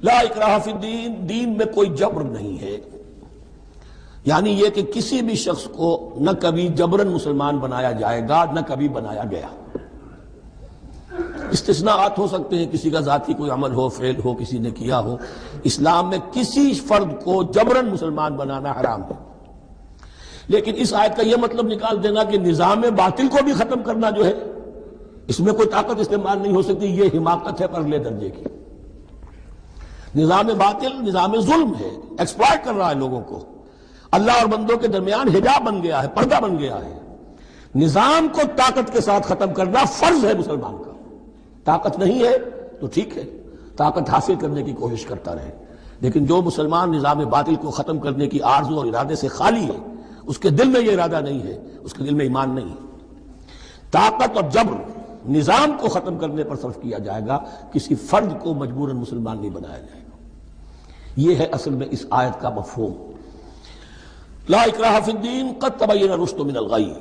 لا اکراہ فی الدین، دین میں کوئی جبر نہیں ہے، یعنی یہ کہ کسی بھی شخص کو نہ کبھی جبراً مسلمان بنایا جائے گا نہ کبھی بنایا گیا۔ استثناءات ہو سکتے ہیں، کسی کا ذاتی کوئی عمل ہو، فعل ہو، کسی نے کیا ہو۔ اسلام میں کسی فرد کو جبراً مسلمان بنانا حرام ہے، لیکن اس آیت کا یہ مطلب نکال دینا کہ نظام باطل کو بھی ختم کرنا جو ہے اس میں کوئی طاقت استعمال نہیں ہو سکتی، یہ حماقت ہے پرلے درجے کی۔ نظام باطل نظام ظلم ہے، ایکسپلائٹ کر رہا ہے لوگوں کو، اللہ اور بندوں کے درمیان حجاب بن گیا ہے، پردہ بن گیا ہے۔ نظام کو طاقت کے ساتھ ختم کرنا فرض ہے مسلمان کا۔ طاقت نہیں ہے تو ٹھیک ہے، طاقت حاصل کرنے کی کوشش کرتا رہے، لیکن جو مسلمان نظام باطل کو ختم کرنے کی آرزو اور ارادے سے خالی ہے، اس کے دل میں یہ ارادہ نہیں ہے، اس کے دل میں ایمان نہیں ہے۔ طاقت اور جبر نظام کو ختم کرنے پر صرف کیا جائے گا، کسی فرد کو مجبوراً مسلمان نہیں بنایا جائے گا۔ یہ ہے اصل میں اس آیت کا مفہوم۔ لا اکراہ فی الدین قد تبین الرشد من الغی،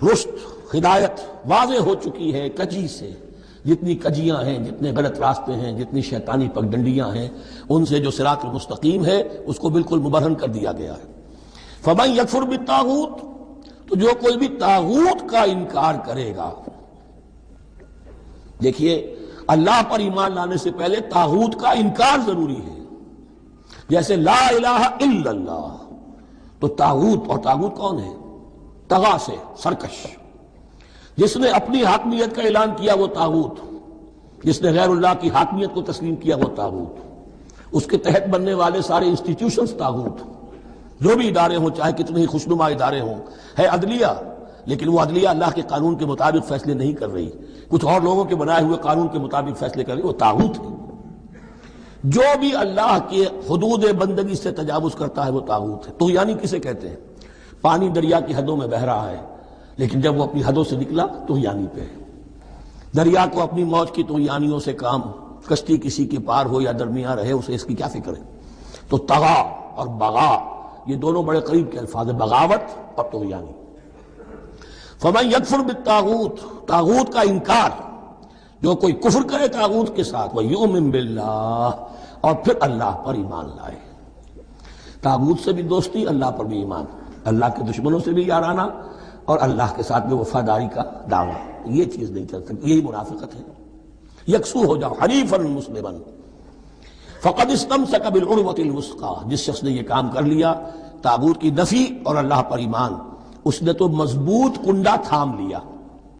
رشد ہدایت واضح ہو چکی ہے کجی سے، جتنی کجیاں ہیں، جتنے غلط راستے ہیں، جتنی شیطانی پگڈنڈیاں ہیں، ان سے جو صراط المستقیم ہے اس کو بالکل مبرہن کر دیا گیا ہے۔ فمن یکفر بالطاغوت، تو جو کوئی بھی طاغوت کا انکار کرے گا، دیکھیے اللہ پر ایمان لانے سے پہلے طاغوت کا انکار ضروری ہے۔ جیسے لا الہ الا اللہ، تو طاغوت، اور طاغوت کون ہے؟ طغا سے سرکش، جس نے اپنی حاکمیت کا اعلان کیا وہ طاغوت، جس نے غیر اللہ کی حاکمیت کو تسلیم کیا وہ طاغوت، اس کے تحت بننے والے سارے انسٹیٹیوشنز طاغوت، جو بھی ادارے ہوں، چاہے کتنے ہی خوشنما ادارے ہوں۔ ہے عدلیہ، لیکن وہ عدلیہ اللہ کے قانون کے مطابق فیصلے نہیں کر رہی، کچھ اور لوگوں کے بنائے ہوئے قانون کے مطابق فیصلے کر رہی، وہ طاغوت ہے۔ جو بھی اللہ کے حدود بندگی سے تجاوز کرتا ہے وہ طاغوت ہے۔ طغیانی کسے کہتے ہیں؟ پانی دریا کی حدوں میں بہہ رہا ہے، لیکن جب وہ اپنی حدوں سے نکلا طغیانی پہ ہے۔ دریا کو اپنی موج کی طغیانیوں سے کام، کشتی کسی کے پار ہو یا درمیان رہے اسے اس کی کیا فکر ہے؟ تو طغا اور بغا یہ دونوں بڑے قریب کے الفاظ ہیں، بغاوت اور طغیانی۔ فمن یکفر بالطاغوت، طاغوت کا انکار، جو کوئی کفر کرے طاغوت کے ساتھ، ویؤمن باللہ، اور پھر اللہ پر ایمان لائے۔ طاغوت سے بھی دوستی، اللہ پر بھی ایمان، اللہ کے دشمنوں سے بھی یارانہ، اور اللہ کے ساتھ بھی وفاداری کا دعویٰ، یہ چیز نہیں چل سکتی، یہی منافقت ہے۔ یکسو ہو جاؤ، حنیفا مسلما فقد استمسک بالعروۃ الوثقی، جس شخص نے یہ کام کر لیا، طاغوت کی نفی اور اللہ پر ایمان، اس نے تو مضبوط کنڈا تھام لیا۔